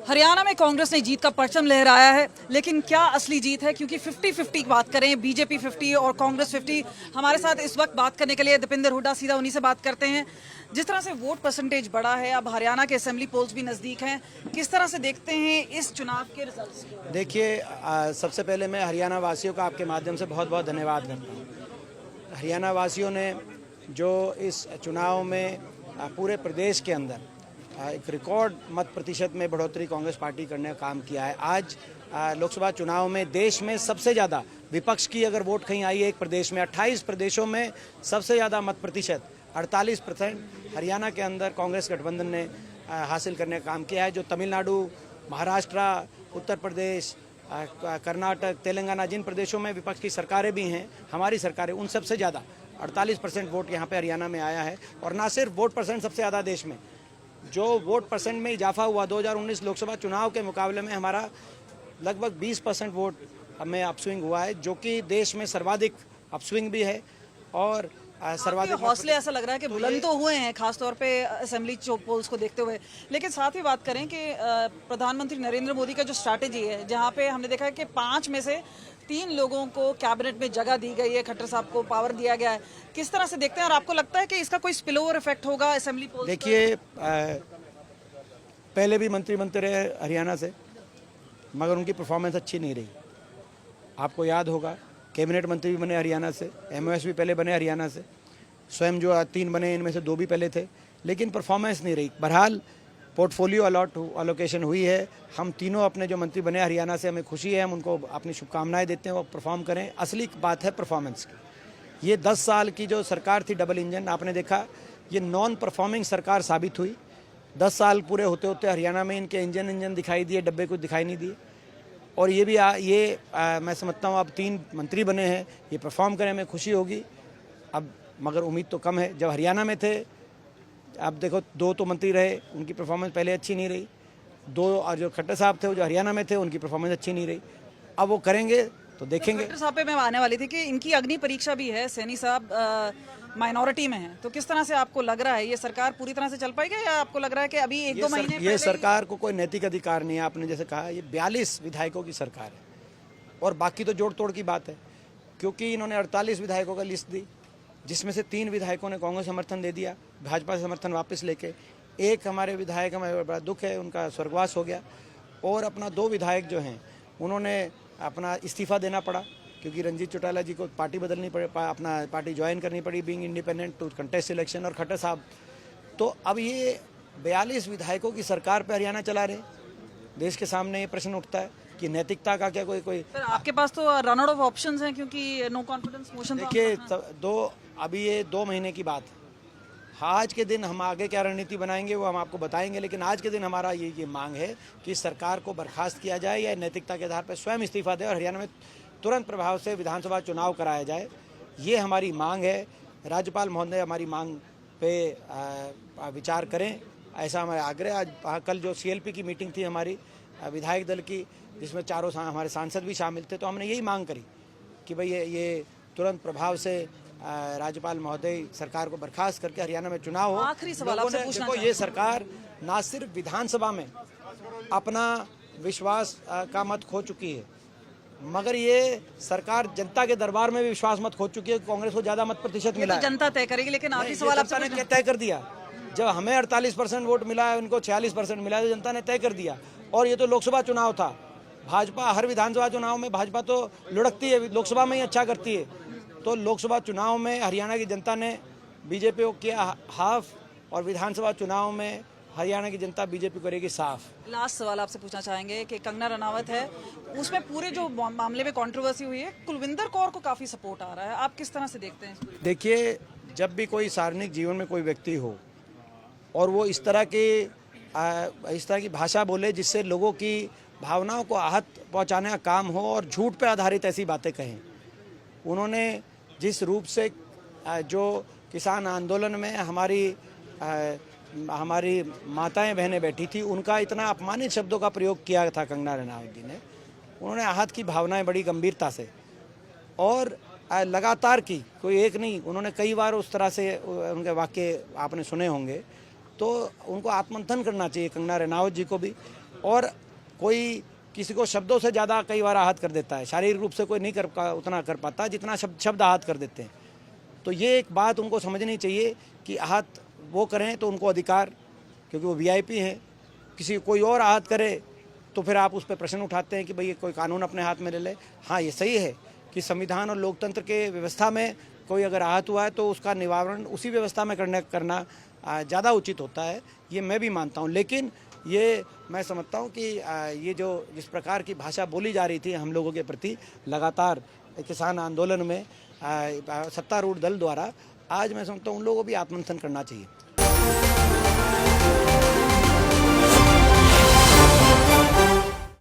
हरियाणा में कांग्रेस ने जीत का परचम लहराया है, लेकिन क्या असली जीत है? क्योंकि 50-50 की बात करें, बीजेपी 50 और कांग्रेस 50। हमारे साथ इस वक्त बात करने के लिए दीपेंद्र हुड्डा, सीधा उन्हीं से बात करते हैं। जिस तरह से वोट परसेंटेज बढ़ा है, अब हरियाणा के असेंबली पोल्स भी नजदीक हैं, किस तरह से देखते हैं इस चुनाव के रिजल्ट्स? देखिए, सबसे पहले मैं हरियाणा वासियों का आपके माध्यम से बहुत बहुत धन्यवाद करता हूँ। हरियाणा वासियों ने जो इस चुनाव में पूरे प्रदेश के अंदर एक रिकॉर्ड मत प्रतिशत में बढ़ोतरी कांग्रेस पार्टी करने का काम किया है। आज लोकसभा चुनाव में देश में सबसे ज़्यादा विपक्ष की अगर वोट कहीं आई है एक प्रदेश में, 28 प्रदेशों में सबसे ज़्यादा मत प्रतिशत 48% हरियाणा के अंदर कांग्रेस गठबंधन ने हासिल करने का काम किया है। जो तमिलनाडु, महाराष्ट्र, उत्तर प्रदेश, कर्नाटक, तेलंगाना, जिन प्रदेशों में विपक्ष की सरकारें भी हैं, हमारी सरकारें, उन सबसे ज़्यादा 48% वोट यहाँ पे हरियाणा में आया है। और ना सिर्फ वोट परसेंट सबसे ज़्यादा देश में, जो वोट परसेंट में इजाफा हुआ 2019 लोकसभा चुनाव के मुकाबले में हमारा लगभग 20% वोट में अपस्विंग हुआ है, जो कि देश में सर्वाधिक अपस्विंग भी है। और सर्वाधिक हौसले ऐसा लग रहा है कि बुलंद तो हुए हैं, खासतौर पे असेंबली पोल्स को देखते हुए। लेकिन साथ ही बात करें कि प्रधानमंत्री नरेंद्र मोदी का जो स्ट्रैटेजी है, जहां पे हमने देखा है कि 5 में से 3 लोगों को कैबिनेट में जगह दी गई है, खट्टर साहब को पावर दिया गया है, किस तरह से देखते हैं? और आपको लगता है कि इसका कोई स्पिल ओवर इफेक्ट होगा असेंबली पोल्स? देखिए, पहले भी मंत्री बनते रहे हरियाणा से, मगर उनकी परफॉर्मेंस अच्छी नहीं रही। आपको याद होगा, कैबिनेट मंत्री भी बने हरियाणा से, एमओएस भी पहले बने हरियाणा से, स्वयं जो 3 बने इनमें से 2 भी पहले थे, लेकिन परफॉर्मेंस नहीं रही। बहरहाल पोर्टफोलियो अलोकेशन हुई है। हम तीनों अपने जो मंत्री बने हरियाणा से, हमें खुशी है, हम उनको अपनी शुभकामनाएं देते हैं, वो परफॉर्म करें। असली बात है परफॉर्मेंस की। ये 10 साल की जो सरकार थी डबल इंजन, आपने देखा ये नॉन परफॉर्मिंग सरकार साबित हुई। 10 साल पूरे होते होते हरियाणा में इनके इंजन दिखाई दिए, डब्बे कुछ दिखाई नहीं दिए। और ये भी मैं समझता हूँ अब 3 मंत्री बने हैं, ये परफॉर्म करें, हमें खुशी होगी। अब मगर उम्मीद तो कम है। जब हरियाणा में थे, अब देखो 2 तो मंत्री रहे, उनकी परफॉर्मेंस पहले अच्छी नहीं रही। 2 और जो खट्टर साहब थे, वो जो हरियाणा में थे, उनकी परफॉर्मेंस अच्छी नहीं रही। अब वो करेंगे तो देखेंगे। खट्टर साहब पे मैं आने वाली थी कि इनकी अग्नि परीक्षा भी है। सैनी साहब माइनॉरिटी में है, तो किस तरह से आपको लग रहा है ये सरकार पूरी तरह से चल पाएगी, या आपको लग रहा है कि अभी 1-2 महीने ये सरकार को कोई नैतिक अधिकार नहीं है? आपने जैसे कहा, ये 42 विधायकों की सरकार है और बाकी तो जोड़ तोड़ की बात है, क्योंकि इन्होंने 48 विधायकों का लिस्ट दी, जिसमें से 3 विधायकों ने कांग्रेस समर्थन दे दिया, भाजपा से समर्थन वापस लेके। एक हमारे विधायक, हमें बड़ा दुख है, उनका स्वर्गवास हो गया। और अपना 2 विधायक जो हैं, उन्होंने अपना इस्तीफा देना पड़ा, क्योंकि रंजीत चौटाला जी को पार्टी बदलनी पड़ी, अपना पार्टी ज्वाइन करनी पड़ी, being independent to contest election. और खट्टर साहब, तो अब ये 42 विधायकों की सरकार पे हरियाणा चला रहे। देश के सामने ये प्रश्न उठता है कि नैतिकता का क्या कोई आपके पास तो रन आउट ऑफ ऑप्शंस हैं, क्योंकि नो कॉन्फिडेंस मोशन। देखिए, अभी ये 2 महीने की बात है। आज के दिन हम आगे क्या रणनीति बनाएंगे वो हम आपको बताएंगे, लेकिन आज के दिन हमारा ये मांग है कि सरकार को बर्खास्त किया जाए या नैतिकता के आधार पर स्वयं इस्तीफा दे और हरियाणा में तुरंत प्रभाव से विधानसभा चुनाव कराया जाए। ये हमारी मांग है। राज्यपाल महोदय हमारी मांग पे विचार करें, ऐसा हमारा आग्रह। आज कल जो सीएलपी की मीटिंग थी हमारी विधायक दल की, जिसमें चारों हमारे सांसद भी शामिल थे, तो हमने यही मांग करी कि भाई ये तुरंत प्रभाव से राज्यपाल महोदय सरकार को बर्खास्त करके हरियाणा में चुनाव हो। आखिरी सवाल आपसे पूछना देखो, ये सरकार ना सिर्फ विधानसभा में अपना विश्वास का मत खो चुकी है, मगर ये सरकार जनता के दरबार में भी विश्वास मत खो चुकी है। कांग्रेस को ज्यादा मत प्रतिशत मिला है। जनता तय करेगी, लेकिन आखिरी सवाल आपसे जनता ने तय कर दिया। जब हमें 48% वोट मिला है, उनको 46% मिला है, तो जनता ने तय कर दिया। और ये तो लोकसभा चुनाव था। भाजपा हर विधानसभा चुनाव में भाजपा तो लुढ़कती है, लोकसभा में ही अच्छा करती है। तो लोकसभा चुनाव में हरियाणा की जनता ने बीजेपी को किया हाफ, और विधानसभा चुनाव में हरियाणा की जनता बीजेपी करेगी साफ। लास्ट सवाल आपसे पूछना चाहेंगे कि कंगना रनावत है, उसमें पूरे जो मामले में कंट्रोवर्सी हुई है, कुलविंदर कौर को काफी सपोर्ट आ रहा है, आप किस तरह से देखते हैं? देखिए, जब भी कोई सार्वजनिक जीवन में कोई व्यक्ति हो और वो इस तरह की भाषा बोले जिससे लोगों की भावनाओं को आहत पहुंचाने का काम हो और झूठ पे आधारित ऐसी बातें कहें, उन्होंने जिस रूप से जो किसान आंदोलन में हमारी माताएं बहनें बैठी थी, उनका इतना अपमानित शब्दों का प्रयोग किया था कंगना रनावत जी ने। उन्होंने आहत की भावनाएं बड़ी गंभीरता से और लगातार की, कोई एक नहीं, उन्होंने कई बार उस तरह से उनके वाक्य आपने सुने होंगे। तो उनको आत्ममंथन करना चाहिए कंगना रनावत जी को भी, और कोई किसी को शब्दों से ज़्यादा कई बार आहत कर देता है, शारीरिक रूप से कोई नहीं उतना कर पाता जितना शब्द आहत कर देते हैं। तो ये एक बात उनको समझनी चाहिए कि आहत वो करें तो उनको अधिकार, क्योंकि वो वीआईपी हैं, किसी कोई और आहत करे तो फिर आप उस पर प्रश्न उठाते हैं कि भाई कोई कानून अपने हाथ में ले ले। हाँ, ये सही है कि संविधान और लोकतंत्र के व्यवस्था में कोई अगर आहत हुआ है तो उसका निवारण उसी व्यवस्था में करना ज़्यादा उचित होता है, ये मैं भी मानता हूँ। लेकिन ये मैं समझता हूँ कि ये जो जिस प्रकार की भाषा बोली जा रही थी हम लोगों के प्रति लगातार किसान आंदोलन में सत्तारूढ़ दल द्वारा, आज मैं समझता हूँ उन लोगों को भी आत्ममंथन करना चाहिए।